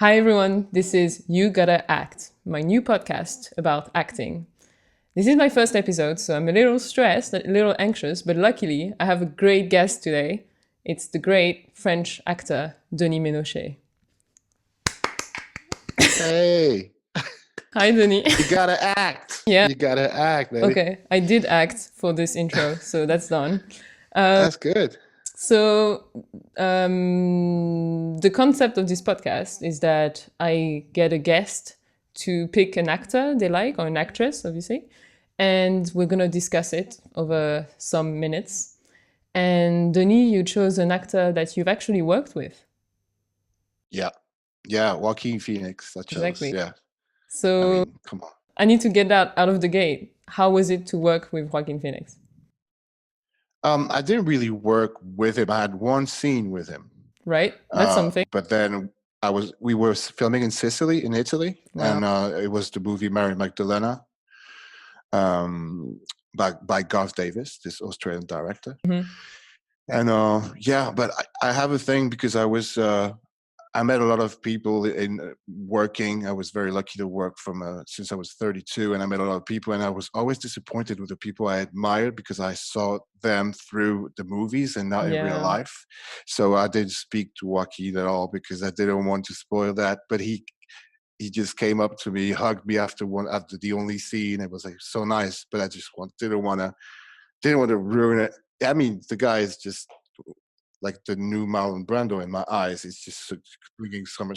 Hi everyone, this is You Gotta Act, my new podcast about acting. This is my first episode, so I'm a little stressed, a little anxious, but luckily I have a great guest today. It's the great French actor, Denis Ménochet. Hey, Hi Denis. you gotta act. Yeah, You gotta act, baby. okay, I did act for this intro, so that's done. That's good. So, the concept of this podcast is that I get a guest to pick an actor they like, or an actress, obviously, and we're gonna discuss it over some minutes. And Denis, you chose an actor that you've actually worked with. Yeah. Yeah, Joaquin Phoenix, I chose. Exactly. Yeah. So Come on. I need to get that out of the gate. How was it to work with Joaquin Phoenix? I didn't really work with him. I had one scene with him. Right? That's something. But then we were filming in Sicily, in Italy, Wow. and it was the movie Mary Magdalena, by Garth Davis, this Australian director. Mhm. And yeah, but I have a thing because I met a lot of people in working. I was very lucky to work since I was 32, and I met a lot of people, and I was always disappointed with the people I admired because I saw them through the movies and not in real Yeah. life. So I didn't speak to Joaquin at all because I didn't want to spoil that. But he just came up to me, hugged me after the only scene. It was like so nice, but I just didn't want to ruin it. I mean, the guy is just like the new Marlon Brando in my eyes. It's just bringing something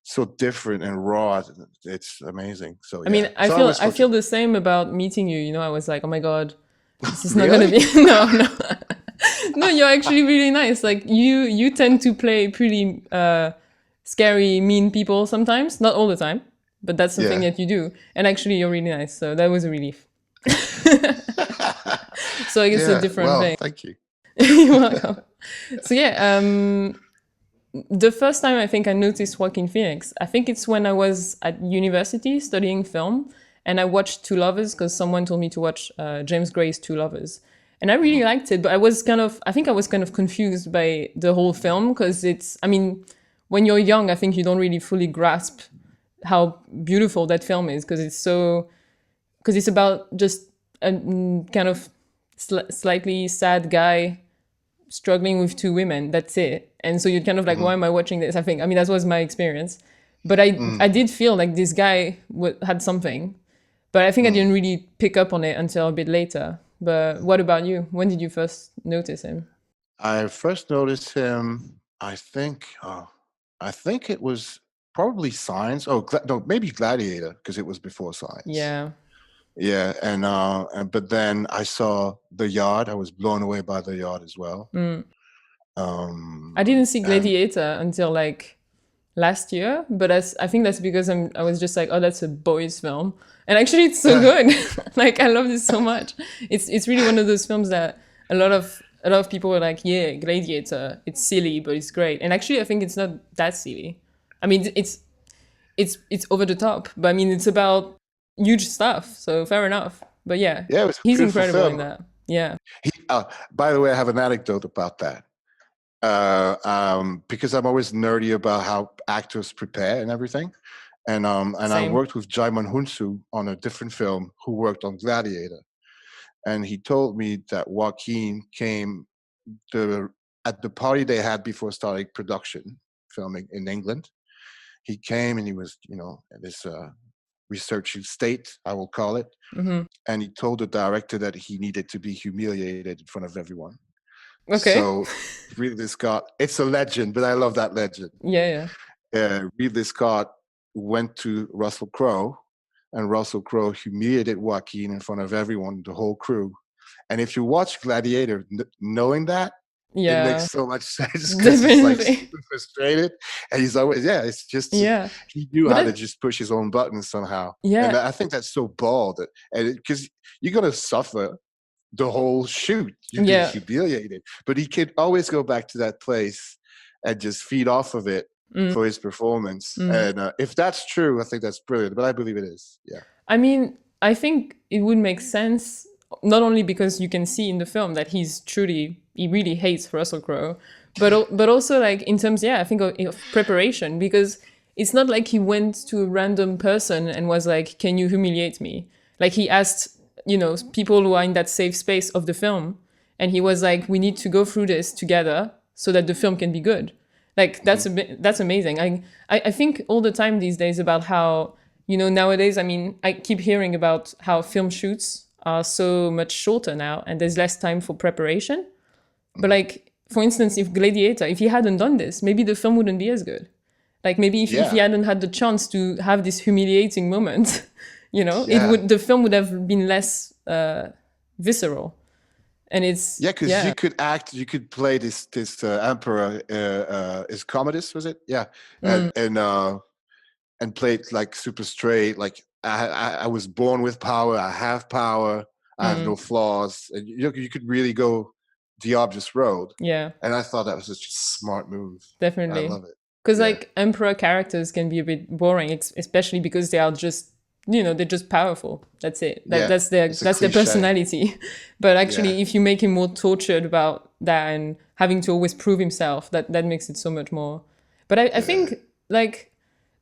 so different and raw. It's amazing. So I mean, yeah. I feel the same about meeting you. You know, I was like, oh my god, this is not Really? gonna be no. No, you're actually really nice. Like you tend to play pretty scary, mean people sometimes, not all the time, but that's something that you do. And actually, you're really nice. So that was a relief. So I guess it's a different thing. Thank you. You're welcome. So yeah, the first time I think I noticed Joaquin Phoenix, I think it's when I was at university studying film, and I watched Two Lovers because someone told me to watch James Gray's Two Lovers, and I really liked it. But I think I was kind of confused by the whole film because I mean, when you're young, I think you don't really fully grasp how beautiful that film is because it's about just a kind of slightly sad guy struggling with two women. That's it. And so you're kind of like, why am I watching this? I mean, that was my experience. But I did feel like this guy had something. But I think I didn't really pick up on it until a bit later. But what about you? When did you first notice him? I first noticed him, I think it was probably Signs. Oh, no, maybe Gladiator, because it was before Signs. Yeah. Yeah, but then I saw The Yard. I was blown away by The Yard as well. I didn't see Gladiator until like last year, but I think that's because I was just like, oh, that's a boys' film, and actually it's so good. Like I love this so much. It's really one of those films that a lot of people were like, yeah, Gladiator, it's silly, but it's great. And actually, I think it's not that silly. I mean, it's over the top, but I mean, it's about huge stuff, so fair enough. But yeah, it was a he's beautiful incredible film. in that. Yeah. By the way, I have an anecdote about that. Because I'm always nerdy about how actors prepare and everything. And I worked with Jaimon Hunsu on a different film who worked on Gladiator. And he told me that Joaquin came at the party they had before starting production, filming in England. He came and he was, this researching state, I will call it. Mm-hmm. And he told the director that he needed to be humiliated in front of everyone. Okay. So Ridley Scott, it's a legend, but I love that legend. Yeah. Ridley Scott went to Russell Crowe, and Russell Crowe humiliated Joaquin in front of everyone, the whole crew. And if you watch Gladiator, knowing that, it makes so much sense because he's like super frustrated, and he's always it's just he knew how to just push his own buttons somehow. Yeah, and I think that's so bold, and because you're gonna suffer the whole shoot, you'd be humiliated, but he could always go back to that place and just feed off of it for his performance. And if that's true, I think that's brilliant, but I believe it is. Yeah, I mean, I think it would make sense not only because you can see in the film that he really hates Russell Crowe, but also like in terms, yeah, I think of preparation, because it's not like he went to a random person and was like, can you humiliate me? Like he asked, people who are in that safe space of the film, and he was like, we need to go through this together so that the film can be good. Like that's amazing. I think all the time these days about how, nowadays, I mean, I keep hearing about how film shoots are so much shorter now and there's less time for preparation. But like, for instance, if Gladiator, if he hadn't done this, maybe the film wouldn't be as good. Like maybe if he Yeah, hadn't had the chance to have this humiliating moment, yeah, the film would have been less visceral. And it's, yeah. Because yeah. you could play this emperor. Is Commodus, was it? Yeah, and Mm, and play it like super straight. Like I was born with power. I have power. I have no mm, flaws. And you could really go the obvious road. yeah, And I thought that was such a smart move. I definitely. love it. Because Yeah, like emperor characters can be a bit boring, especially because they are just, they're just powerful. That's it. yeah. It's a That's their cliche. personality. But Yeah, actually, if you make him more tortured about that and having to always prove himself, that makes it so much more. But I yeah. think like,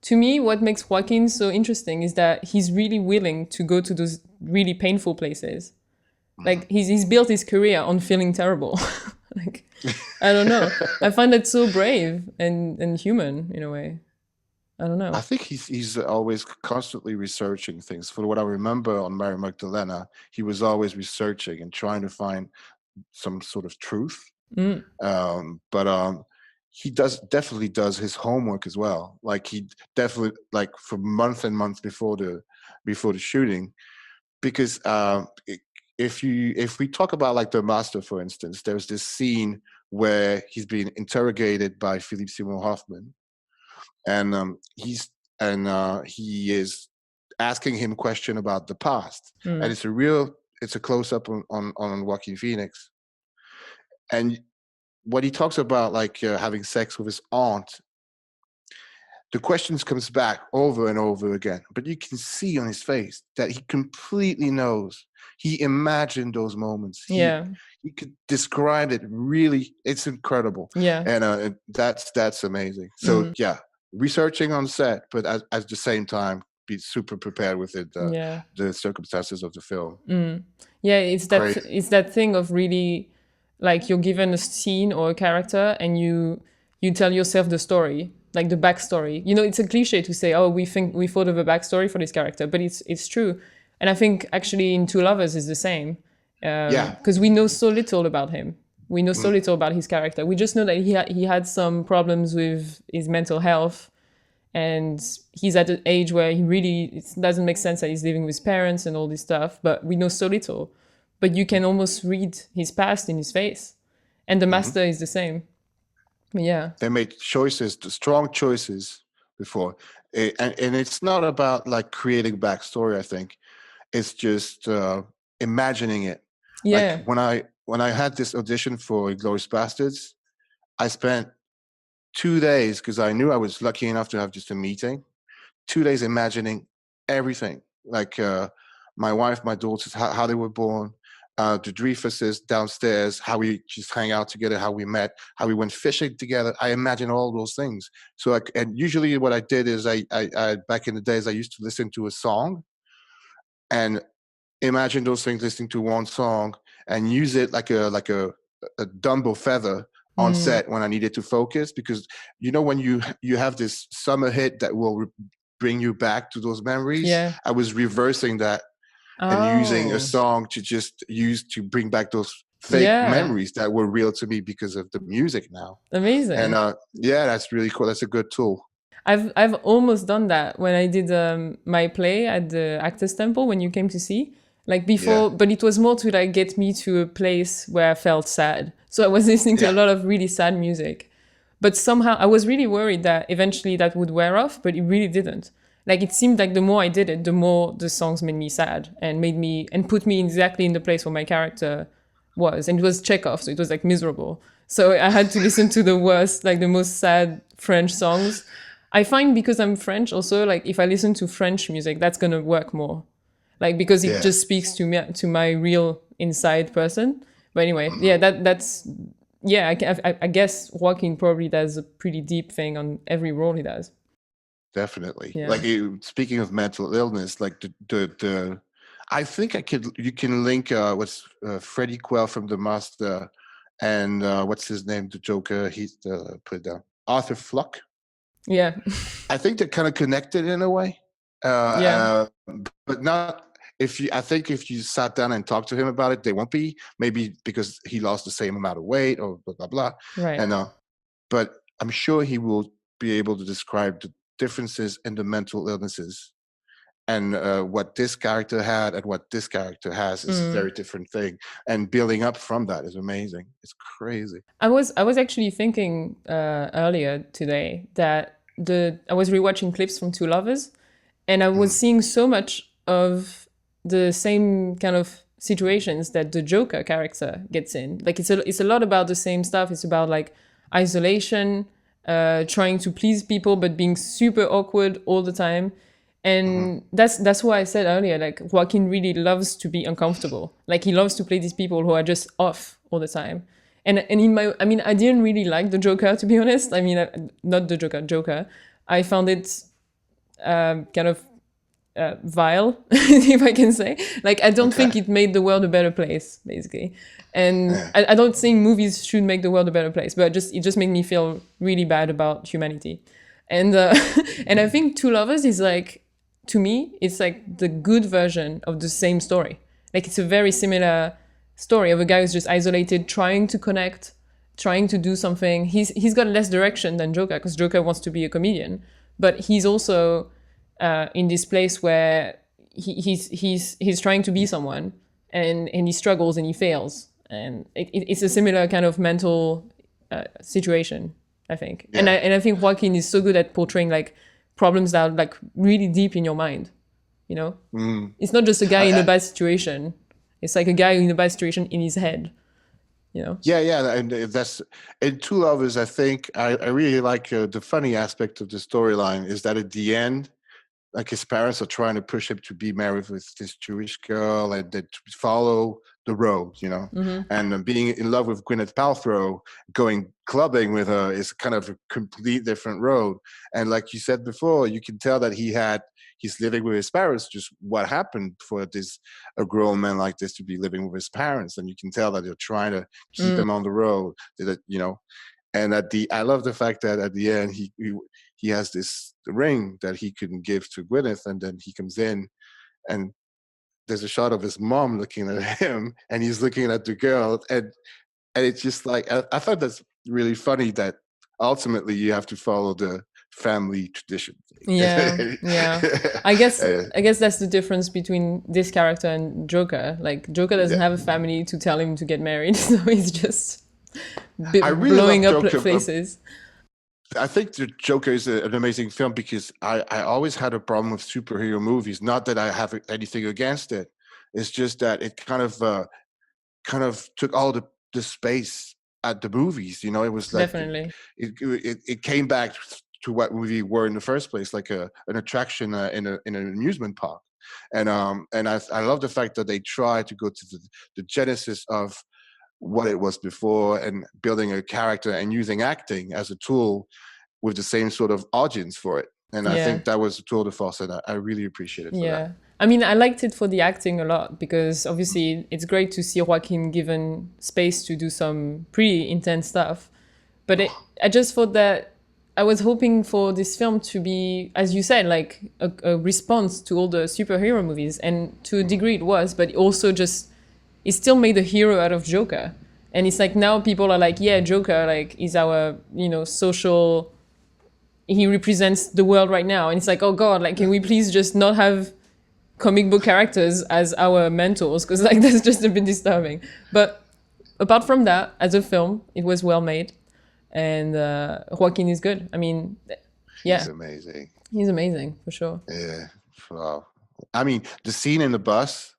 to me, what makes Joaquin so interesting is that he's really willing to go to those really painful places. Mhm. Like he's built his career on feeling terrible. Like I don't know. I find that so brave and human in a way. I don't I know. think he's always constantly researching things. For what I remember on Mary Magdalena, he was always researching and trying to find some sort of truth. Mm, But he definitely does his homework as well. Like he definitely, like, for months and months before the shooting, because if we talk about like the master, for instance, there's this scene where he's being interrogated by Philip Seymour Hoffman, and he is asking him question about the past, and mm, it's a close up on Joaquin Phoenix, and when he talks about like having sex with his aunt, the questions comes back over and over again, but you can see on his face that he completely knows. He imagined those moments. He yeah. he could describe it really. It's incredible, Yeah. and that's amazing. So Mm, yeah, researching on set, but at the same time, be super prepared within yeah. the circumstances of the film. Mm. Yeah, Great. it's that thing of really, like, you're given a scene or a character and you tell yourself the story, like the backstory. It's a cliche to say, oh, we thought of a backstory for this character, but it's true. And I think actually in Two Lovers is the same, Yeah. because we know so little about him. We know so Mm, little about his character. We just know that he had some problems with his mental health, and he's at an age where it doesn't make sense that he's living with his parents and all this stuff, but we know so little. But you can almost read his past in his face, and the mhm. master is the same. But yeah. They made choices, strong choices before, and it's not about like creating backstory. I think it's just imagining it. Like Yeah. when I had this audition for Glorious Bastards, I spent 2 days, because I knew I was lucky enough to have just a meeting. 2 days imagining everything, like my wife, my daughters, how they were born, the Dreyfuses downstairs, how we just hang out together, how we met, how we went fishing together. I imagine all those things. So, and usually what I did is I back in the days, I used to listen to a song and imagine those things, listening to one song, and use it like a Dumbo feather on Mm, set when I needed to focus, because when you have this summer hit that will bring you back to those memories. yeah. I was reversing that and using a Oh, song to just use to bring back those fake yeah. memories that were real to me because of the music now. And Amazing. yeah, that's really cool. That's a good tool. I've almost done that when I did my play at the Actors Temple when you came to see. Like Yeah, before, but it was more to like get me to a place where I felt sad. So I was listening to a yeah. lot of really sad music. But somehow I was really worried that eventually that would wear off, but it really didn't. Like it seemed like the more I did it, the more the songs made me sad and put me exactly in the place where my character was. And it was Chekhov, so it was like miserable. So I had to listen to the worst, like the most sad French songs. I find because I'm French also, like if I listen to French music, that's gonna work more. Like because it Yeah. just speaks to me, to my real inside person. But anyway, Mhm. yeah, that's yeah, I guess Joaquin probably does a pretty deep thing on every role he does. Definitely. Yeah. Like speaking of mental illness, like the I think you can link what's Freddie Quell from The Master and what's his name, the Joker. He's put it down. Arthur Fluck. Yeah. I think they're kind of connected in a way. Yeah. But not if you. I think if you sat down and talked to him about it, they won't be. Maybe because he lost the same amount of weight or blah blah blah. Right. And but I'm sure he will be able to describe the differences in the mental illnesses, and what this character had and what this character has is a very different thing. And building up from that is amazing. It's crazy. I was actually thinking earlier today that I was rewatching clips from Two Lovers, and I was seeing so much of the same kind of situations that the Joker character gets in. Like it's a lot about the same stuff. It's about like isolation, trying to please people but being super awkward all the time. And that's why I said earlier, like Joaquin really loves to be uncomfortable. Like he loves to play these people who are just off all the time. And I mean, I didn't really like the Joker, to be honest. I mean, not the Joker. I found it kind of vile, if I can say. Like, I don't think it made the world a better place, basically. And I don't think movies should make the world a better place, but it just made me feel really bad about humanity. And and I think Two Lovers is like, to me, it's like the good version of the same story. Like it's a very similar story of a guy who's just isolated, trying to connect, trying to do something. He's got less direction than Joker, because Joker wants to be a comedian, but he's also in this place where he's trying to be someone, and he struggles and he fails, and it's a similar kind of mental situation, I think. Yeah. And I think Joaquin is so good at portraying like problems that are like really deep in your mind, you know? It's not just a guy in a bad situation. It's like a guy in a bad situation in his head, you know? Yeah. And that's, in Two Lovers, I think I really like the funny aspect of the storyline is that at the end, like his parents are trying to push him to be married with this Jewish girl and to follow the road, you know, and being in love with Gwyneth Paltrow, going clubbing with her is kind of a complete different road. And like you said before, you can tell that he's living with his parents. Just what happened for a grown man like this to be living with his parents, and you can tell that they're trying to keep him on the road. That, you know, and I love the fact that at the end he has this ring that he couldn't give to Gwyneth, and then he comes in and there's a shot of his mom looking at him and he's looking at the girl, and it's just like I thought that's really funny that ultimately you have to follow the family tradition thing. Yeah. I guess that's the difference between this character and Joker. Like Joker doesn't have a family to tell him to get married, so he's just blowing up places. I think the Joker is an amazing film because I always had a problem with superhero movies. Not that I have anything against it. It's just that it kind of took all the space at the movies. You know, it was like definitely it came back to what we were in the first place, like an attraction in an amusement park. And I love the fact that they try to go to the genesis of what it was before and building a character and using acting as a tool with the same sort of audience for it. And I think that was a tour de force, and I really appreciate it for that. I mean, I liked it for the acting a lot because obviously it's great to see Joaquin given space to do some pretty intense stuff. But I just thought that I was hoping for this film to be, as you said, like a response to all the superhero movies. And to a degree it was, but also it still made a hero out of Joker. And it's like now people are like, yeah, Joker like is our, social, he represents the world right now. And it's like, oh God, like, can we please just not have comic book characters as our mentors? Because like that's just a bit disturbing. But apart from that, as a film, it was well made. And Joaquin is good. I mean, yeah. He's amazing. He's amazing, for sure. Yeah. Wow. I mean, the scene in the bus,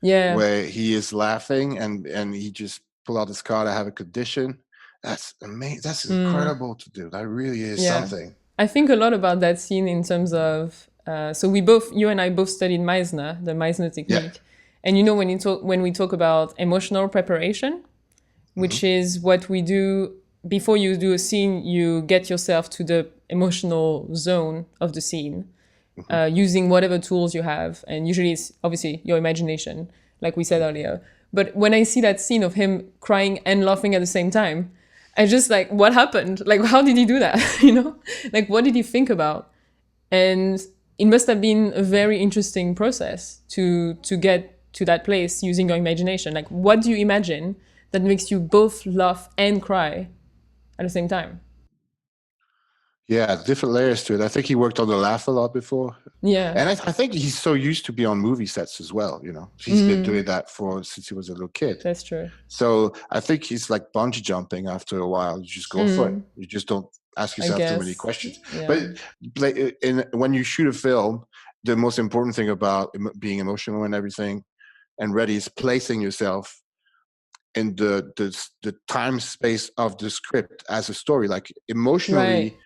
where he is laughing and he just pull out his card, I have a condition. That's amazing. That's incredible to do. That really is something. I think a lot about that scene in terms of, so you and I both studied Meisner, the Meisner technique. Yeah. And when we talk about emotional preparation, which is what we do before you do a scene. You get yourself to the emotional zone of the scene using whatever tools you have. And usually it's obviously your imagination, like we said earlier. But when I see that scene of him crying and laughing at the same time, I just like, what happened? Like, how did he do that? You know, like, what did he think about? And it must have been a very interesting process to get to that place using your imagination. Like, what do you imagine that makes you both laugh and cry at the same time? Yeah, different layers to it. I think he worked on the laugh a lot before. Yeah. And I think he's so used to be on movie sets as well, you know. He's been doing that since he was a little kid. That's true. So I think he's like bungee jumping after a while. You just go for it. You just don't ask yourself too many questions. Yeah. But when you shoot a film, the most important thing about being emotional and everything and ready is placing yourself in the time space of the script as a story. Like emotionally,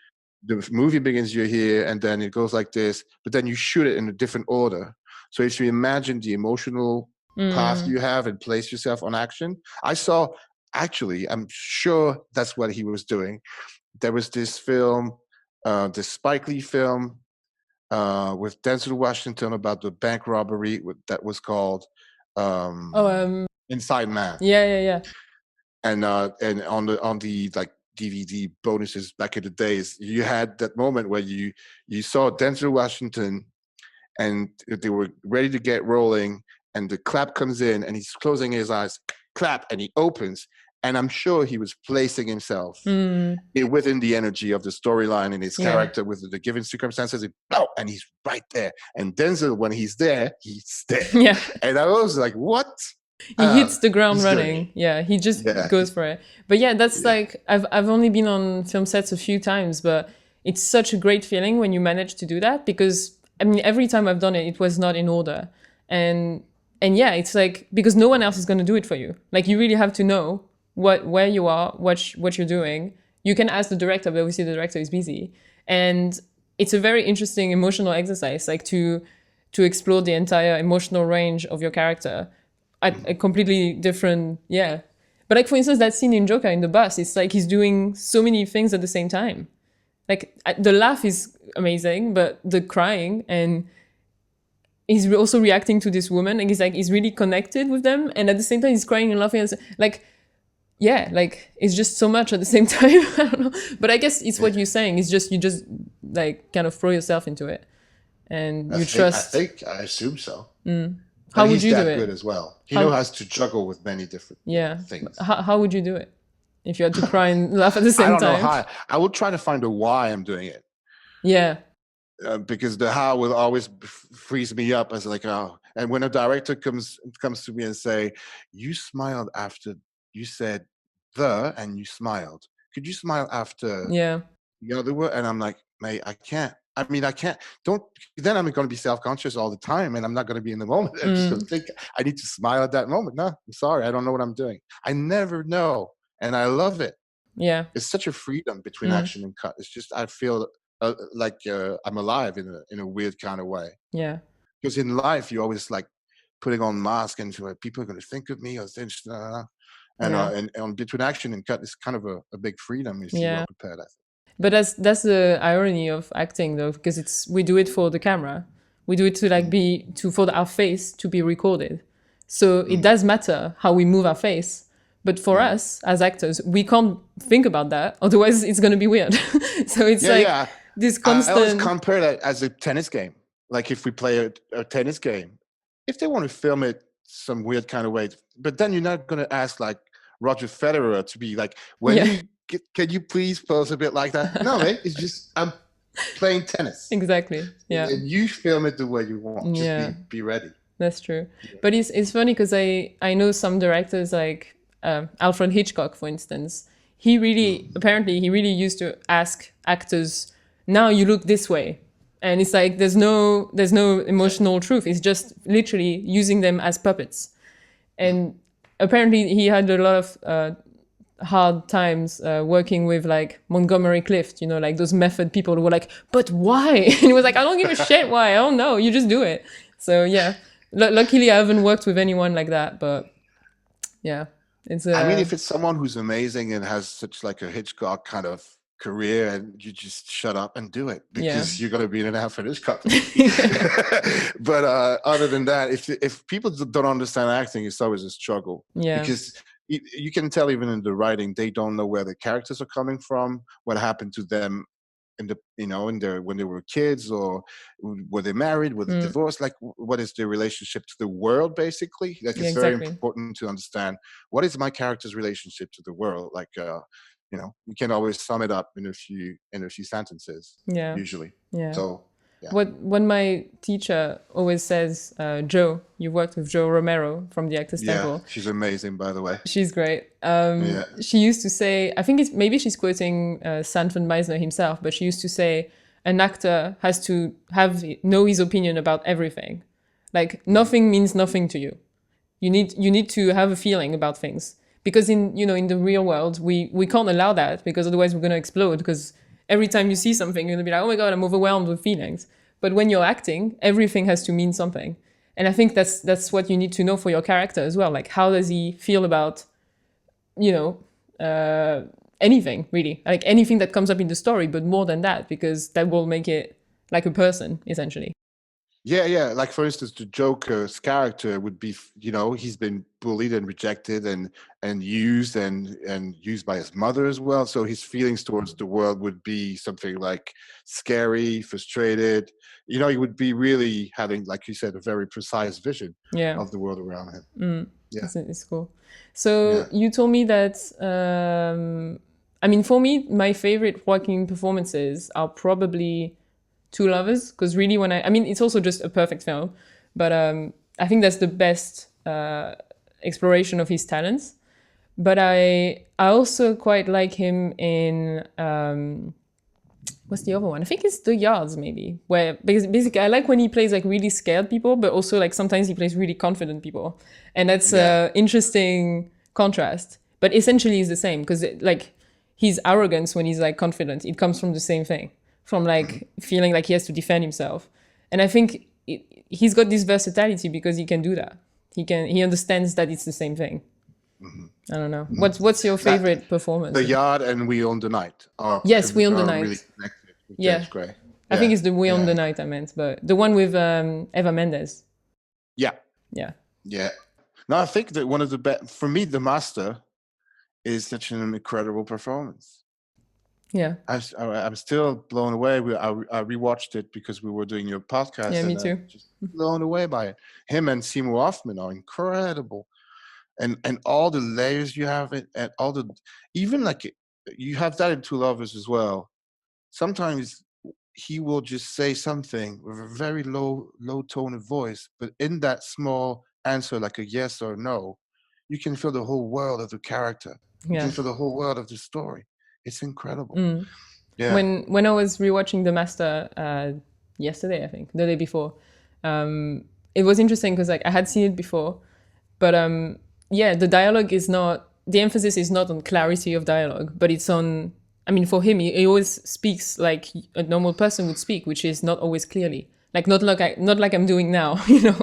the movie begins, you're here, and then it goes like this, but then you shoot it in a different order. So if you imagine the emotional path you have and place yourself on action, I'm sure that's what he was doing. There was this film, this Spike Lee film with Denzel Washington about the bank robbery that was called Inside Man. Yeah. And on the like DVD bonuses back in the days, you had that moment where you saw Denzel Washington and they were ready to get rolling and the clap comes in and he's closing his eyes, clap, and he opens. And I'm sure he was placing himself within the energy of the storyline and his character with the given circumstances. And he's right there. And Denzel, when he's there, he's there. Yeah. And I was like, what? He hits the ground running. Yeah, he just goes for it. But yeah, that's like, I've only been on film sets a few times, but it's such a great feeling when you manage to do that, because I mean, every time I've done it, it was not in order. And yeah, it's like, because no one else is going to do it for you. Like, you really have to know where you are, what you're doing. You can ask the director, but obviously the director is busy. And it's a very interesting emotional exercise, like to explore the entire emotional range of your character at a completely different, But like, for instance, that scene in Joker in the bus, it's like he's doing so many things at the same time. Like, the laugh is amazing, but the crying, and he's also reacting to this woman, and he's really connected with them, and at the same time he's crying and laughing. Like, it's just so much at the same time. I don't know, but I guess it's what you're saying. It's just you just like kind of throw yourself into it, and you trust. I assume so. How would you do it? He's that good as well. He knows how to juggle with many different things. How would you do it if you had to cry and laugh at the same time? I don't know how. I would try to find a why I'm doing it. Yeah. Because the how will always freeze me up as like, oh. And when a director comes to me and say, you smiled after you said and you smiled. Could you smile after the other word? And I'm like, mate, I can't. I mean, I can't. Then I'm going to be self-conscious all the time, and I'm not going to be in the moment. I'm just going to think I need to smile at that moment. No, I'm sorry, I don't know what I'm doing. I never know, and I love it. Yeah, it's such a freedom between action and cut. It's just I feel like I'm alive in a weird kind of way. Yeah, because in life you're always like putting on masks and people are going to think of me or things. And on between action and cut, it's kind of a big freedom if you're well prepared, I think. But that's the irony of acting, though, because we do it for the camera. We do it to for our face to be recorded. So it does matter how we move our face. But for us as actors, we can't think about that. Otherwise, it's going to be weird. So it's this constant. I always compare that as a tennis game. Like if we play a tennis game, if they want to film it some weird kind of way, but then you're not going to ask like Roger Federer to be like, can you please pose a bit like that? No, mate, it's just I'm playing tennis. Exactly. Yeah. And you film it the way you want. Just be ready. That's true. Yeah. But it's funny because I know some directors like Alfred Hitchcock, for instance. He really used to ask actors, now you look this way. And it's like there's no emotional truth. It's just literally using them as puppets. And apparently he had a lot of hard times working with like Montgomery Clift, like those method people who were like, but why? And he was like, I don't give a shit why. I don't know. You just do it. So yeah, luckily I haven't worked with anyone like that, but yeah, It's I mean, if it's someone who's amazing and has such like a Hitchcock kind of career, and you just shut up and do it because you're going to be in and out for Hitchcock. But other than that, if people don't understand acting, it's always a struggle. Because you can tell even in the writing, they don't know where the characters are coming from, what happened to them in the when they were kids, or were they married, were they divorced, like what is their relationship to the world, basically. Like it's very important to understand what is my character's relationship to the world. Like you can always sum it up in a few sentences, usually. So what my teacher always says, Joe, you worked with Joe Romero from the Actors Temple. She's amazing, by the way. She's great. She used to say, I think maybe she's quoting Sanford Meisner himself, but she used to say, an actor has to know his opinion about everything. Like nothing means nothing to you. You need to have a feeling about things, because in the real world we can't allow that, because otherwise we're going to explode. Because every time you see something, you're going to be like, oh my God, I'm overwhelmed with feelings. But when you're acting, everything has to mean something. And I think that's what you need to know for your character as well. Like, how does he feel about, anything, really? Like anything that comes up in the story, but more than that, because that will make it like a person, essentially. Yeah. Like, for instance, the Joker's character would be, he's been bullied and rejected and used and used by his mother as well. So his feelings towards the world would be something like scary, frustrated. He would be really having, like you said, a very precise vision of the world around him. Yeah, it's cool. So you told me that, for me, my favorite Joaquin performances are probably Two Lovers, because really it's also just a perfect film, but I think that's the best exploration of his talents. But I also quite like him in what's the other one? I think it's The Yards, maybe, where basically I like when he plays like really scared people, but also like sometimes he plays really confident people, and that's interesting contrast. But essentially it's the same, because like his arrogance when he's like confident, it comes from the same thing, from like feeling like he has to defend himself. And I think he's got this versatility because he can do that. He understands that it's the same thing. I don't know. What's your favorite performance? The Yard and We Own the Night. Yes, We Own the Night. Really connected with James Gray. I think it's the We Own the Night I meant, but the one with Eva Mendes. Yeah. No, I think that one of the best, for me, The Master is such an incredible performance. Yeah, I'm still blown away. I rewatched it because we were doing your podcast. Yeah, me too. Just blown away by it. Him and Seymour Hoffman are incredible, and all the layers you have it, and all the, even like you have that in Two Lovers as well. Sometimes he will just say something with a very low tone of voice, but in that small answer, like a yes or no, you can feel the whole world of the character. You can feel the whole world of the story. It's incredible. Yeah. When I was rewatching The Master yesterday, I think, the day before, it was interesting because like I had seen it before, but the dialogue is not, the emphasis is not on clarity of dialogue, but it's on, for him, he always speaks like a normal person would speak, which is not always clearly. Like not like I'm doing now,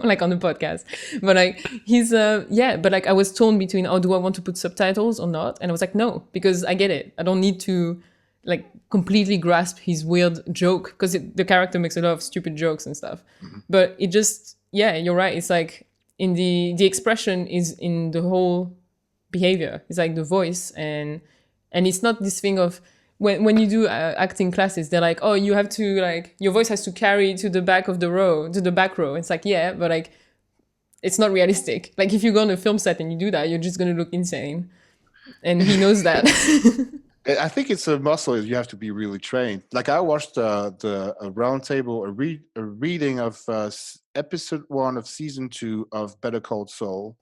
like on the podcast. But like he's but like I was torn between, do I want to put subtitles or not? And I was like, no, because I get it. I don't need to like completely grasp his weird joke, because the character makes a lot of stupid jokes and stuff. But it just, you're right. It's like in the expression is in the whole behavior. It's like the voice, and it's not this thing of, when you do acting classes, they're like, you have to, like, your voice has to carry to the back of the row, to the back row. It's like, but like, it's not realistic. Like, if you go on a film set and you do that, you're just going to look insane. And he knows that. I think it's a muscle you have to be really trained. Like, I watched a roundtable, a reading of episode 1 of season 2 of Better Call Saul.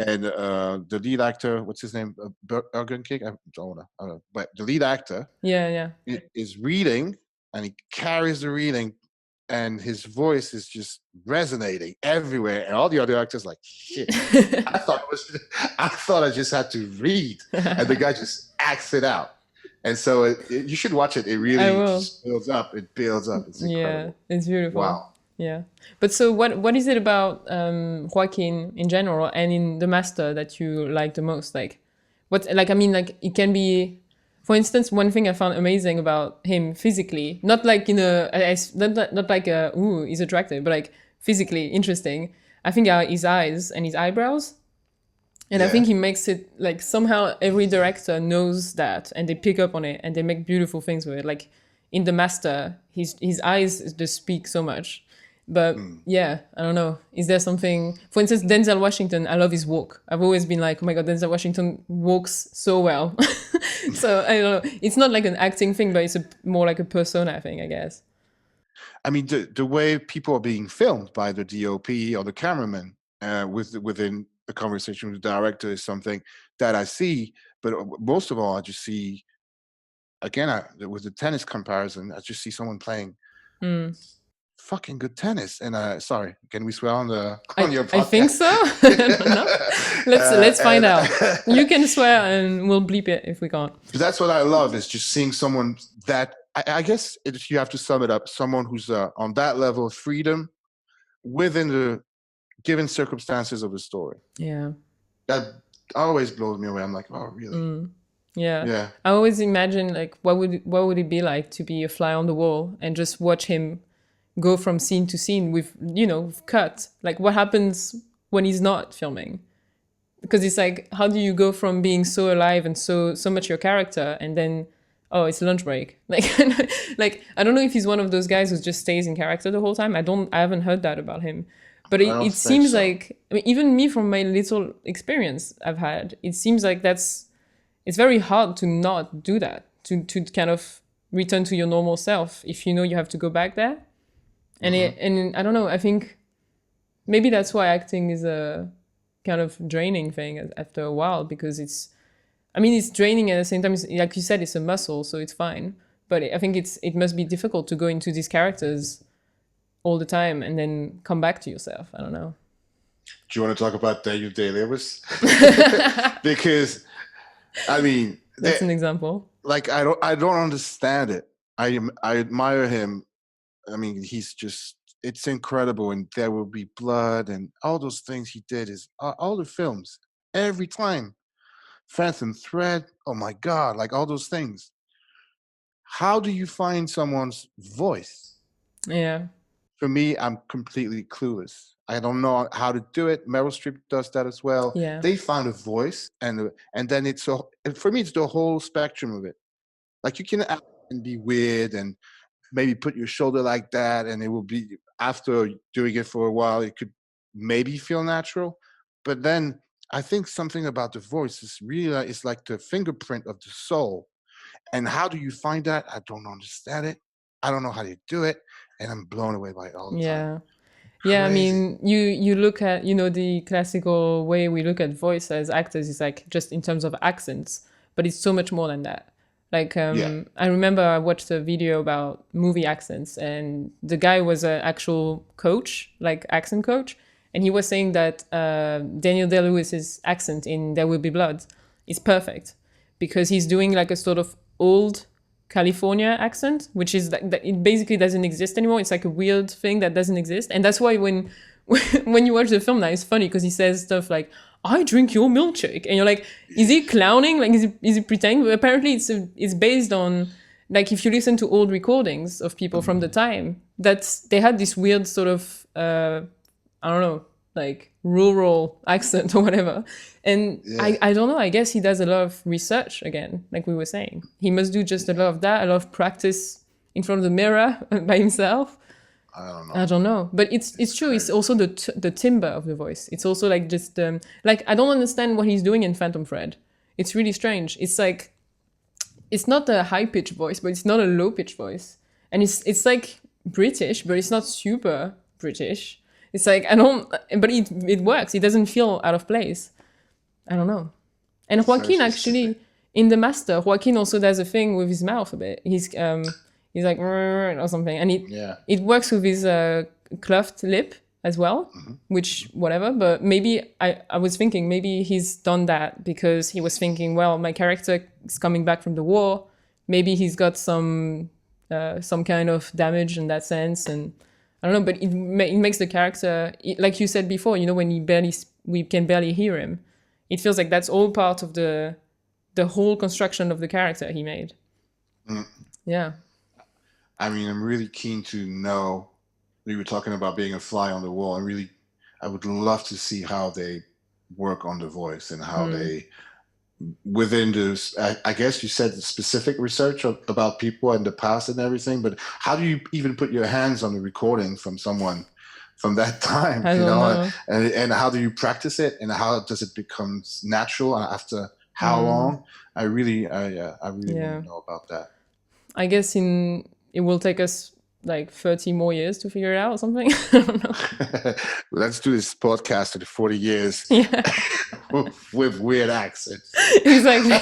And the lead actor, what's his name? Duggan King? I don't know. But the lead actor is reading, and he carries the reading, and his voice is just resonating everywhere. And all the other actors like, shit. I thought I just had to read, and the guy just acts it out. And so you should watch it. It really just builds up. It builds up. It's incredible. Yeah, it's beautiful. Wow. Yeah. But so what is it about Joaquin in general and in The Master that you like the most? Like what like I mean like it can be for instance one thing I found amazing about him physically, not like in not like a ooh he's attractive, but like physically interesting. I think are his eyes and his eyebrows. And I Yeah. think he makes it like somehow every director knows that and they pick up on it and they make beautiful things with it. Like in The Master, his eyes just speak so much. But Mm. yeah, I don't know. Is there something for instance, Denzel Washington, I love his walk. I've always been like, oh my god, Denzel Washington walks so well. So I don't know. It's not like an acting thing, but it's more like a persona thing, I guess. I mean, the way people are being filmed by the DOP or the cameraman within the conversation with the director is something that I see. But most of all, I just see, again, with the tennis comparison, I just see someone playing Mm. fucking good tennis. And sorry, can we swear on the on I your I think podcast? so. I don't know. Let's find And out. You can swear and we'll bleep it if we can't. that's what I love is just seeing someone that I guess if you have to sum it up, someone who's on that level of freedom within the given circumstances of the story. Yeah. That always blows me away. I'm like, oh, really? Yeah. Yeah. I always imagine like what would it be like to be a fly on the wall and just watch him go from scene to scene with cut. Like what happens when he's not filming? Because it's like how do you go from being so alive and so much your character and then oh it's lunch break like like I don't know if he's one of those guys who just stays in character the whole time. I haven't heard that about him, but I don't it think seems so. like I mean even me from my little experience I've had, it seems like it's very hard to not do that, to kind of return to your normal self if you know you have to go back there. And and I don't know, I think maybe that's why acting is a kind of draining thing after a while, because I mean it's draining at the same time. Like you said, it's a muscle, so it's fine. But I think it must be difficult to go into these characters all the time and then come back to yourself. I don't know. Do you want to talk about Daniel Day-Lewis? Because I mean, That's an example. like I don't understand it. I admire him. I mean, he's just it's incredible. And There Will Be Blood and all those things he did is all the films every time. Phantom Thread. Oh my God! Like all those things. How do you find someone's voice? Yeah. For me, I'm completely clueless. I don't know how to do it. Meryl Streep does that as well. Yeah. They found a voice, and then for me, it's the whole spectrum of it. Like you can act and be weird and maybe put your shoulder like that, and it will be after doing it for a while, it could maybe feel natural. But then I think something about the voice is really it's like the fingerprint of the soul. And how do you find that? I don't understand it. I don't know how you do it, and I'm blown away by it all the time. Yeah. Yeah, I Crazy. mean, you look at, the classical way we look at voice as actors is like just in terms of accents, but it's so much more than that. Like, Yeah. I remember I watched a video about movie accents, and the guy was an actual coach, like accent coach, and he was saying that Daniel Day-Lewis's accent in There Will Be Blood is perfect because he's doing like a sort of old California accent, which is that it basically doesn't exist anymore. It's like a weird thing that doesn't exist, and that's why when when you watch the film now, it's funny because he says stuff like "I drink your milkshake," and you're like, is he clowning? Like, is he pretending? But apparently, it's based on like if you listen to old recordings of people from the time, that's they had this weird sort of I don't know, like rural accent or whatever. And Yeah. I don't know, I guess he does a lot of research again, like we were saying. He must do just a lot of that, a lot of practice in front of the mirror by himself. I don't know. I don't know, but it's true. It's also the timbre of the voice. It's also like just like I don't understand what he's doing in Phantom Thread. It's really strange. It's like it's not a high pitched voice, but it's not a low pitched voice, and it's like British, but it's not super British. It's like I don't, but it works. It doesn't feel out of place. I don't know. And So Joaquin specific. actually in The Master, Joaquin also does a thing with his mouth a bit. He's like or something, and Yeah. it works with his cleft lip as well, which whatever. But maybe I was thinking maybe he's done that because he was thinking, well, my character is coming back from the war. Maybe he's got some kind of damage in that sense, and I don't know, but it makes the character, like you said before, you know, when we can barely hear him. It feels like that's all part of the whole construction of the character he made. Mm. Yeah. I mean, I'm really keen to know. We were talking about being a fly on the wall. I would love to see how they work on the voice and how they, within this, I guess you said the specific research about people in the past and everything, but how do you even put your hands on the recording from someone from that time, I you don't know, know. and how do you practice it and how does it become natural after how long? I really want to know about that. I guess it will take us like 30 more years to figure it out or something. I don't know. Let's do this podcast in 40 years Yeah. with weird accents. Exactly.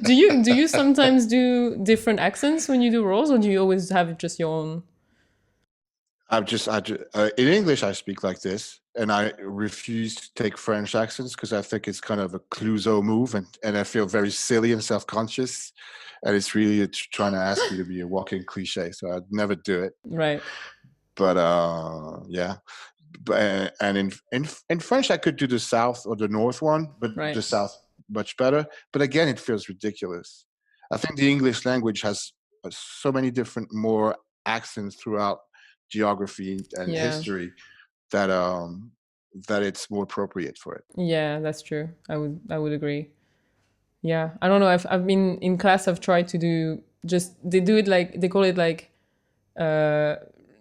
do you sometimes do different accents when you do roles, or do you always have just your own? In English I speak like this, and I refuse to take French accents because I think it's kind of a Clouseau move, and I feel very silly and self-conscious, and it's really trying to ask me to be a walking cliche, so I'd never do it. Right. But yeah. And in French I could do the South or the North one, but the South much better. But again, it feels ridiculous. I think the English language has so many different more accents throughout geography and history that it's more appropriate for it. Yeah, that's true. I would agree. Yeah, I don't know. I've been in class. I've tried to do they do it like they call it like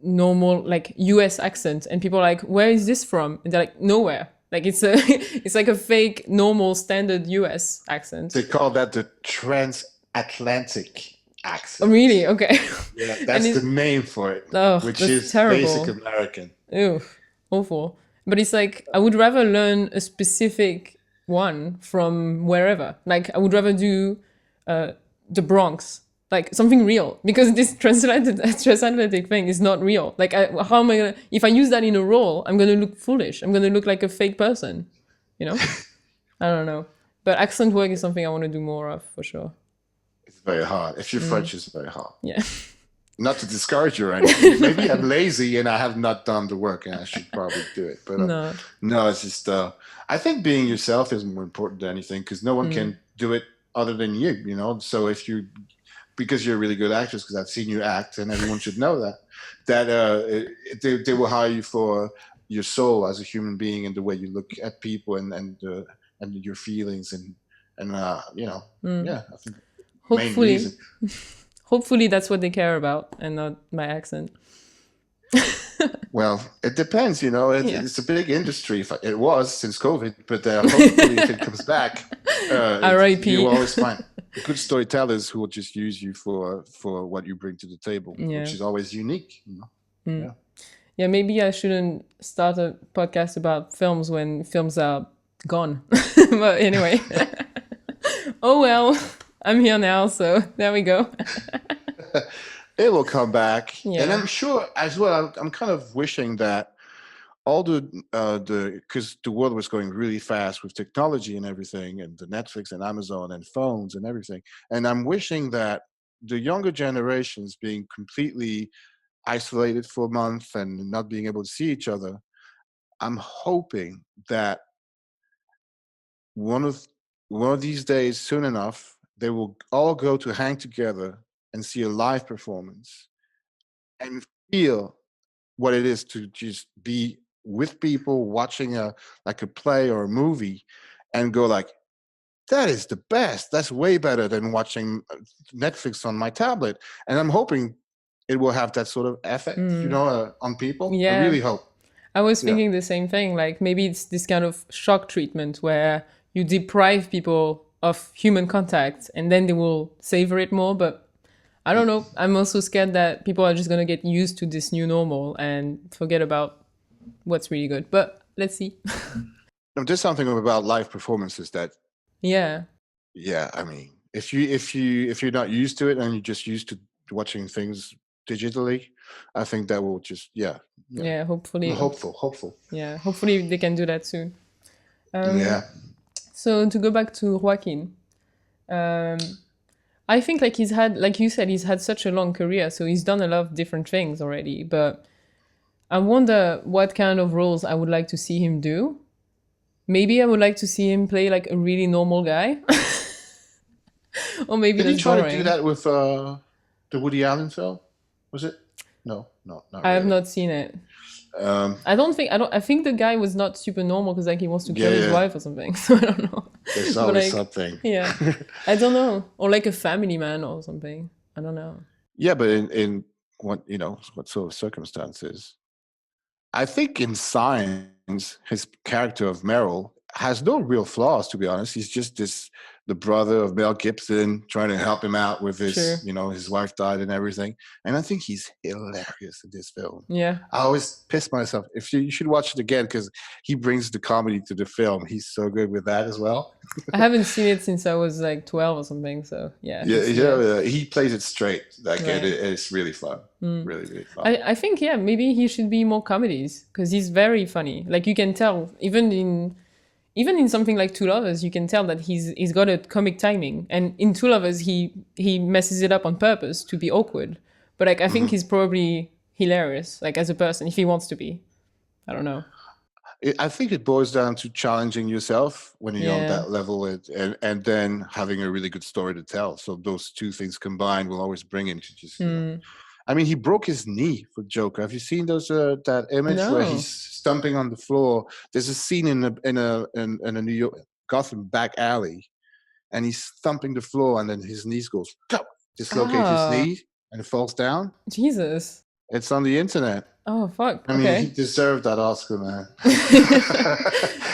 normal like US accent, and people are like, where is this from? And they're like, nowhere. Like it's like a fake normal standard US accent. They call that the transatlantic accent. Oh, really? Okay. Yeah, that's the name for it, which is terrible. Basic American. Ew, awful. But it's like I would rather learn a specific one from wherever. Like I would rather do the Bronx, like something real, because this transatlantic thing is not real. Like how am I gonna? If I use that in a role, I'm gonna look foolish. I'm gonna look like a fake person. You know? I don't know. But accent work is something I want to do more of for sure. It's very hard. If your French is very hard. Yeah. Not to discourage you or anything. Maybe I'm lazy and I have not done the work and I should probably do it. But no, it's just, I think being yourself is more important than anything because no one can do it other than you, you know? So because you're a really good actress, because I've seen you act and everyone should know that they will hire you for your soul as a human being and the way you look at people and your feelings and you know, yeah, I think hopefully, main reason. Hopefully that's what they care about and not my accent. Well, it depends, you know. It's a big industry. It was since COVID, but hopefully if it comes back, R.I.P. you always find good storytellers who will just use you for what you bring to the table, which is always unique. You know? Yeah, maybe I shouldn't start a podcast about films when films are gone. But anyway, oh well. I'm here now, so there we go. It will come back, and I'm sure as well. I'm kind of wishing that all because the world was going really fast with technology and everything, and the Netflix and Amazon and phones and everything, and I'm wishing that the younger generations being completely isolated for a month and not being able to see each other, I'm hoping that one of these days, soon enough, they will all go to hang together and see a live performance and feel what it is to just be with people watching a play or a movie and go like, that is the best. That's way better than watching Netflix on my tablet. And I'm hoping it will have that sort of effect, you know, on people. Yeah. I really hope. I was thinking the same thing. Like maybe it's this kind of shock treatment where you deprive people of human contact and then they will savor it more. But I don't know. I'm also scared that people are just going to get used to this new normal and forget about what's really good. But let's see. There's something about live performances that. Yeah. I mean, if you're not used to it and you're just used to watching things digitally, I think that will just hopefully. I'm hopeful. Yeah, hopefully they can do that soon. Yeah. So to go back to Joaquin, I think like he's had, like you said, he's had such a long career, so he's done a lot of different things already. But I wonder what kind of roles I would like to see him do. Maybe I would like to see him play like a really normal guy. Or maybe Did he that's try to do boring. that with the Woody Allen film? Was it? No, not I have really. not seen it. Um, I think the guy was not super normal because like he wants to kill his yeah, wife or something. So I don't know. there's But always like, something. yeah, I don't know. Or like a family man or something. I don't know. Yeah, but in what what sort of circumstances? I think in Signs, his character of Merrill has no real flaws, to be honest. He's just the brother of Mel Gibson trying to help him out with Sure. his wife died and everything. And I think he's hilarious in this film. Yeah. I always piss myself. If you should watch it again because he brings the comedy to the film. He's so good with that as well. I haven't seen it since I was like 12 or something. So yeah. He plays it straight. Like Right. it's really fun. Really, really fun. I think, yeah, maybe he should be more comedies because he's very funny. Like you can tell, even in something like Two Lovers, you can tell that he's got a comic timing. And in Two Lovers, he messes it up on purpose to be awkward. But like I think he's probably hilarious, like as a person, if he wants to be. I don't know. I think it boils down to challenging yourself when you're on Yeah. that level and then having a really good story to tell. So those two things combined will always bring him to just. I mean, he broke his knee for Joker. Have you seen that image where No. he's stumping on the floor? There's a scene in a New York Gotham back alley, and he's thumping the floor, and then his knees goes dislocates his knee and it falls down. Jesus. It's on the internet. Oh, fuck. I mean, Okay. he deserved that Oscar, man.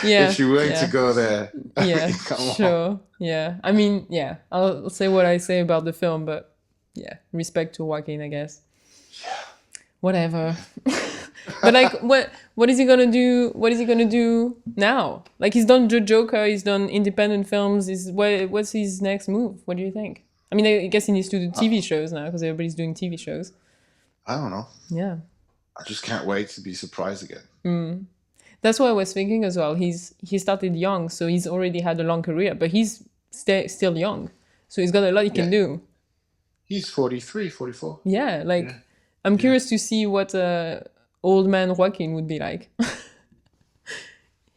Yeah. If you're willing yeah. to go there. Yeah, Come on. sure. Yeah. I mean, yeah, I'll say what I say about the film, but yeah, respect to Joaquin, I guess. Yeah. Whatever. But like, what is he gonna do? What is he gonna do now? Like, he's done the Joker, he's done independent films. What's his next move? What do you think? I mean, I guess he needs to do TV shows now because everybody's doing TV shows. I don't know. Yeah. I just can't wait to be surprised again. That's what I was thinking as well. He started young, so he's already had a long career, but he's still young, so he's got a lot he can do. He's 43, 44. Yeah, like I'm curious to see what old man Joaquin would be like.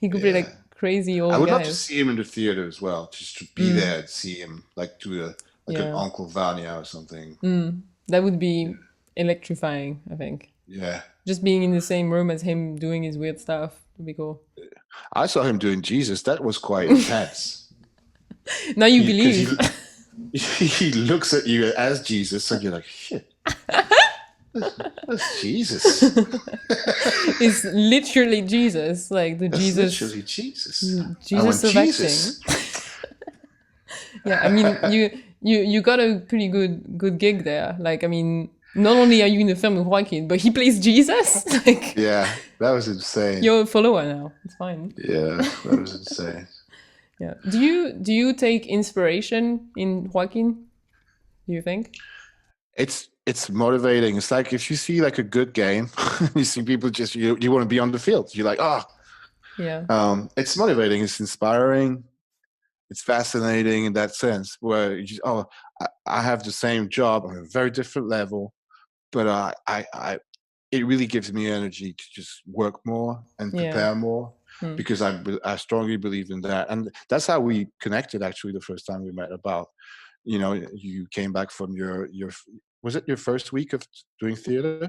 He could play like crazy old I would love guys. to see him in the theater as well, just to be there and see him like do an Uncle Vanya or something. That would be electrifying, I think. Yeah. Just being in the same room as him doing his weird stuff would be cool. I saw him doing Jesus. That was quite intense. Now you believe. He looks at you as Jesus, and you're like, shit. That's Jesus. It's literally Jesus, like the That's Jesus. literally Jesus. Jesus of Jesus. acting. Yeah, I mean, you got a pretty good gig there. Like, I mean, not only are you in the film with Joaquin, but he plays Jesus. Like, Yeah, that was insane. you're a follower now. It's fine. Yeah, that was insane. Yeah. Do you take inspiration in Joaquin? Do you think? It's motivating. It's like if you see like a good game, you see people just you want to be on the field. You're like, Yeah. It's motivating. It's inspiring. It's fascinating in that sense. Where you just, I have the same job on a very different level, but it really gives me energy to just work more and prepare more. Because I strongly believe in that, and that's how we connected. Actually, the first time we met, about you came back from your was it your first week of doing theater?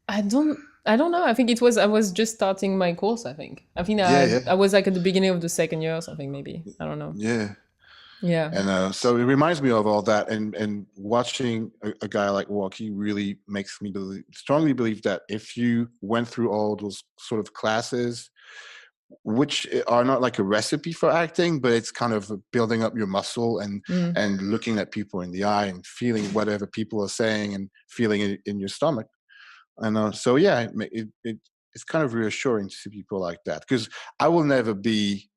I don't know. I think I was just starting my course. I think I was like at the beginning of the second year or something. Maybe I don't know. Yeah. And so it reminds me of all that, and watching a guy like Joaquin really makes me strongly believe that if you went through all those sort of classes, which are not like a recipe for acting, but it's kind of building up your muscle and looking at people in the eye and feeling whatever people are saying and feeling it in your stomach. And so yeah, it's kind of reassuring to see people like that, because I will never be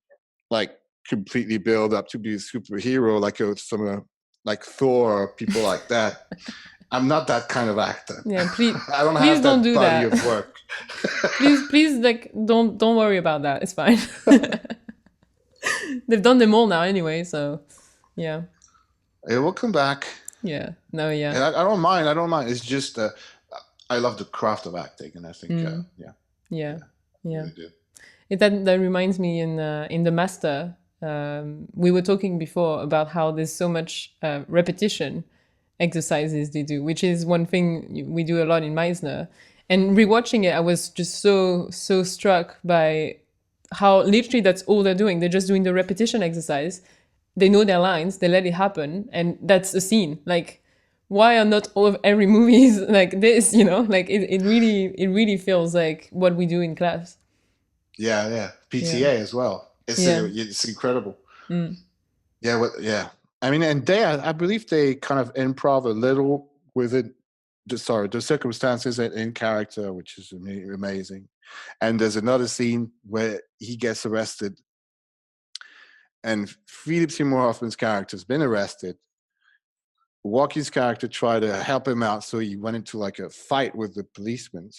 like completely built up to be a superhero like Thor or people like that. I'm not that kind of actor. Yeah, please. I don't have that do body that. of work. please, like, don't worry about that. It's fine. They've done them all now anyway, so yeah. It will come back. Yeah. No, And yeah. I don't mind. I don't mind. It's just I love the craft of acting, and I think yeah, Yeah. yeah, I Yeah. really do. That reminds me in the master, we were talking before about how there's so much repetition exercises they do, which is one thing we do a lot in Meisner. And rewatching it, I was just so struck by how literally that's all they're doing. They're just doing the repetition exercise. They know their lines, they let it happen, and that's a scene. Like, why are not all of every movies like this? You know, like it really feels like what we do in class. Yeah, yeah. Yeah, PTA as well. yeah. It's incredible. Mm. Yeah, yeah. I mean, and I believe they kind of improv a little within the circumstances and in character, which is amazing. And there's another scene where he gets arrested, and Philip Seymour Hoffman's character has been arrested. Joaquin's character tried to help him out, so he went into like a fight with the policemen.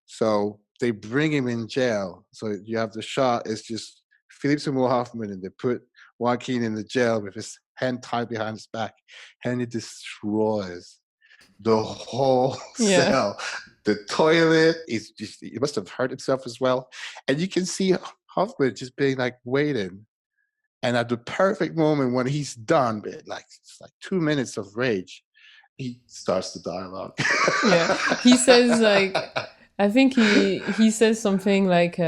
So they bring him in jail. So you have the shot. It's just Philip Seymour Hoffman, and they put Joaquin in the jail with his hand tied behind his back, and it destroys the whole Yeah. cell. The toilet is just, he must have hurt himself as well. And you can see Hoffman just being like waiting. And at the perfect moment when he's done, it's like 2 minutes of rage, he starts the dialogue. Yeah. He says like, I think he says something like,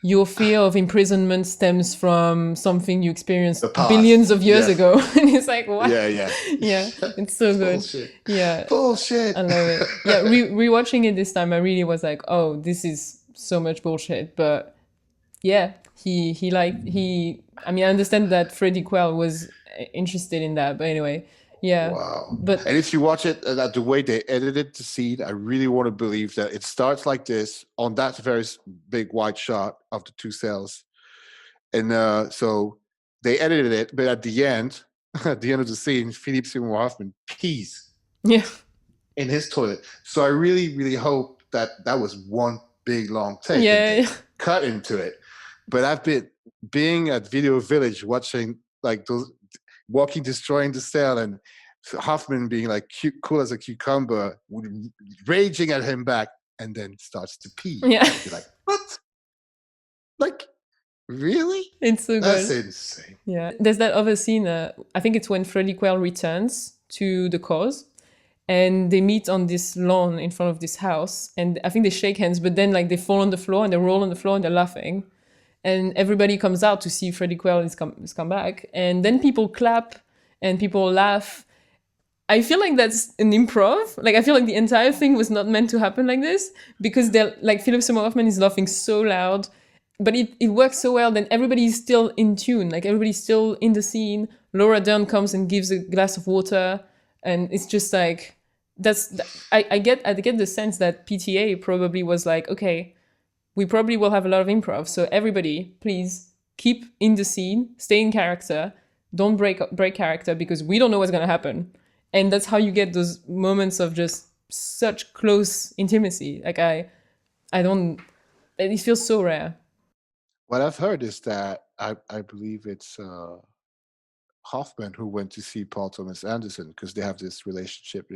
your fear of imprisonment stems from something you experienced The past. billions of years Yes. ago. And it's like, what? Yeah, yeah. Yeah, it's so good. Bullshit. Yeah, Bullshit. I love it. Yeah, rewatching it this time, I really was like, oh, this is so much bullshit. But yeah, he. I mean, I understand that Freddie Quell was interested in that, but anyway, yeah. Wow. But And if you watch it, the way they edited the scene, I really want to believe that it starts like this on that very big wide shot of the two cells. And so they edited it, but at the end of the scene, Philip Seymour Hoffman pees yeah, in his toilet. So I really, really hope that was one big long take and they yeah, cut into it. But I've been being at Video Village watching like those Walking destroying the cell and Hoffman being like cool as a cucumber, raging at him back, and then starts to pee. yeah. You're like, what? Like, really? It's so That's good. insane. Yeah, there's that other scene. I think it's when Freddie Quell returns to the cause, and they meet on this lawn in front of this house, and I think they shake hands, but then like they fall on the floor and they roll on the floor and they're laughing, and everybody comes out to see Freddie Quell is come back, and then people clap and people laugh. I feel like that's an improv. Like I feel like the entire thing was not meant to happen like this because they're like Philip Seymour Hoffman is laughing so loud, but it works so well. Then everybody's still in tune. Like everybody's still in the scene. Laura Dern comes and gives a glass of water, and it's just like I get the sense that PTA probably was like, okay, we probably will have a lot of improv, so everybody please keep in the scene, stay in character, don't break character because we don't know what's gonna happen. And that's how you get those moments of just such close intimacy. Like I don't. It feels so rare. What I've heard is that I believe it's Hoffman who went to see Paul Thomas Anderson because they have this relationship,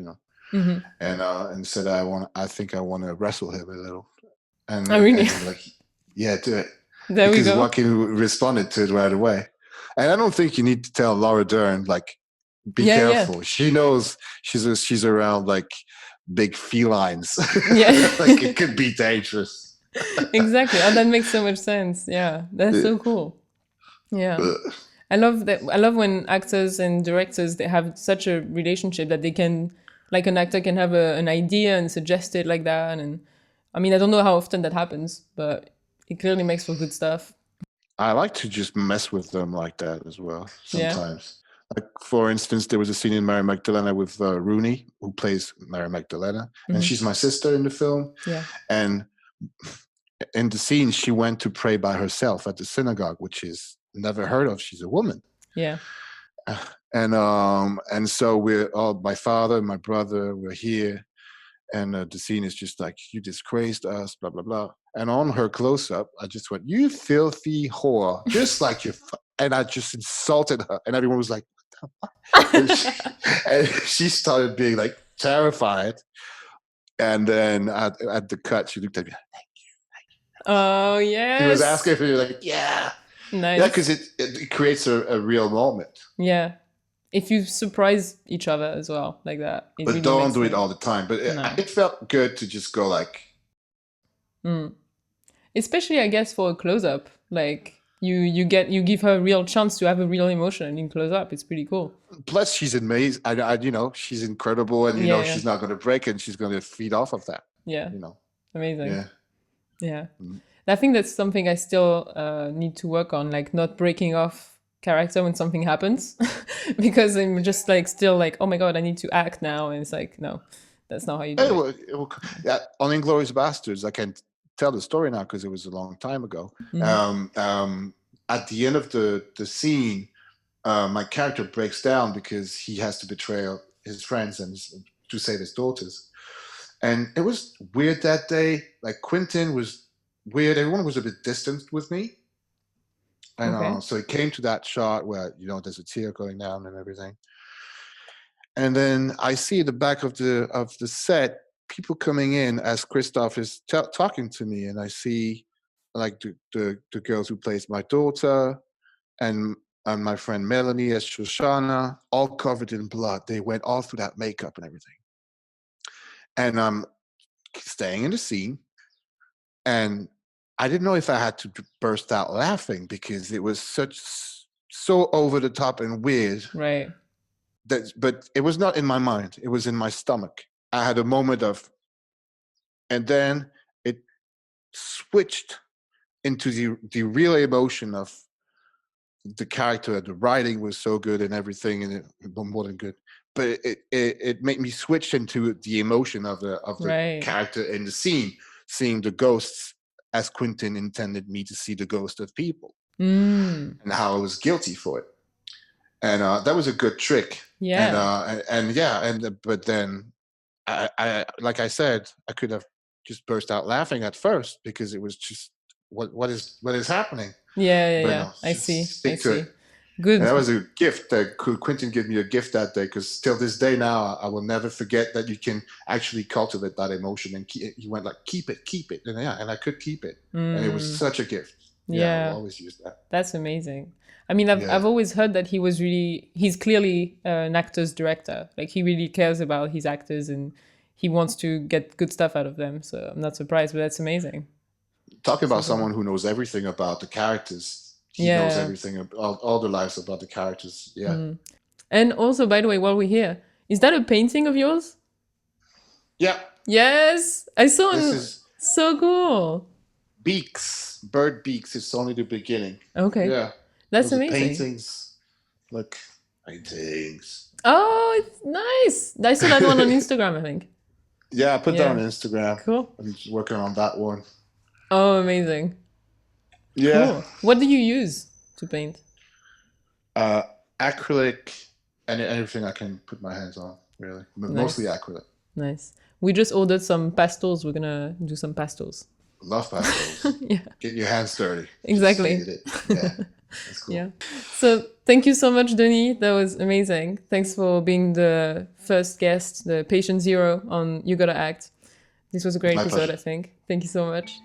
Mm-hmm. and said I think I want to wrestle him a little, Oh, really? and like, yeah, do it. There we Because go. Joaquin responded to it right away. And I don't think you need to tell Laura Dern, like, be Yeah, careful. yeah. She knows she's around like big felines. Yeah. Like it could be dangerous. Exactly. Oh, that makes so much sense. Yeah, that's so cool. Yeah. I love that. I love when actors and directors they have such a relationship that they can, like, an actor can have an idea and suggest it like that. And I mean, I don't know how often that happens, but it clearly makes for good stuff. I like to just mess with them like that as well Yeah. sometimes. Like, for instance, there was a scene in Mary Magdalena with Rooney, who plays Mary Magdalena, and she's my sister in the film. Yeah. And in the scene, she went to pray by herself at the synagogue, which is never heard of. She's a woman. Yeah. And so we're all, my father and my brother, we're here, and the scene is just like, you disgraced us, blah blah blah. And on her close-up, I just went, you filthy whore, just like you. And I just insulted her, and everyone was like, And she started being like terrified. And then at the cut, she looked at me. Oh, She yes. was asking if you like, yeah. Nice. Yeah, because it creates a real moment. Yeah. If you surprise each other as well, like that. It But really don't makes do it sense. all the time. But No. it felt good to just go like, Especially, I guess, for a close-up. Like, you give her a real chance to have a real emotion in close-up. It's pretty cool. plus she's amazing. She's incredible, and Yeah. she's not going to break, and she's going to feed off of that. Yeah. Amazing. Yeah. I think that's something I still need to work on, like not breaking off character when something happens, because I'm just like still like, oh my god, I need to act now, and it's like, no, that's not how you do it. Yeah, on Inglourious Bastards, I can tell the story now because it was a long time ago. At the end of the scene, my character breaks down because he has to betray his friends and to save his daughters. And it was weird that day. Like Quentin was weird. Everyone was a bit distant with me. And so it came to that shot where, there's a tear going down and everything. And then I see the back of the set, people coming in as Christoph is talking to me. And I see like the girls who plays my daughter and my friend Melanie as Shoshana, all covered in blood. They went all through that makeup and everything. And I'm staying in the scene. And I didn't know if I had to burst out laughing because it was so over the top and weird. Right. But it was not in my mind. It was in my stomach. I had a moment and then it switched into the real emotion of the character. The writing was so good and everything, and it more than good. But it made me switch into the emotion of the character in the scene, seeing the ghosts as Quentin intended me to see the ghost of people, and how I was guilty for it. And that was a good trick. Yeah. But then I like I said, I could have just burst out laughing at first because it was just what is happening. Yeah. No, I see. It. Good. And that was a gift that Quentin gave me a gift that day, because till this day now, I will never forget that you can actually cultivate that emotion. And he went like, keep it. And I could keep it. And it was such a gift. Yeah. I'll always use that. That's amazing. I mean, I've always heard that he's clearly an actor's director. Like he really cares about his actors and he wants to get good stuff out of them. So I'm not surprised, but that's amazing. Talking about someone who knows everything about the characters. He knows everything, all the lives about the characters. Yeah. And also, by the way, while we're here, is that a painting of yours? Yeah. Yes. I saw it. So cool. Beaks. Bird beaks. It's only the beginning. Okay. Yeah. That's amazing. Paintings. Look. Paintings. Oh, it's nice. I saw that one on Instagram, I think. Yeah, I put that on Instagram. Cool. I'm just working on that one. Oh, amazing. Yeah. Cool. What do you use to paint? Acrylic and everything I can put my hands on, really. Mostly acrylic. Nice. We just ordered some pastels. We're going to do some pastels. Love pastels. Yeah. Get your hands dirty. Exactly. Yeah. That's cool. Yeah. So thank you so much, Denis. That was amazing. Thanks for being the first guest, the patient zero on You Gotta Act. This was a great episode, I think. Thank you so much.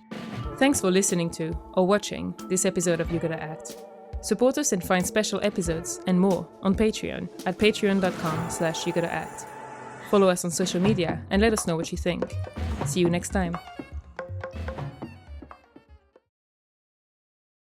Thanks for listening to or watching this episode of You Gotta Act. Support us and find special episodes and more on Patreon at patreon.com/YouGottaAct. Follow us on social media and let us know what you think. See you next time.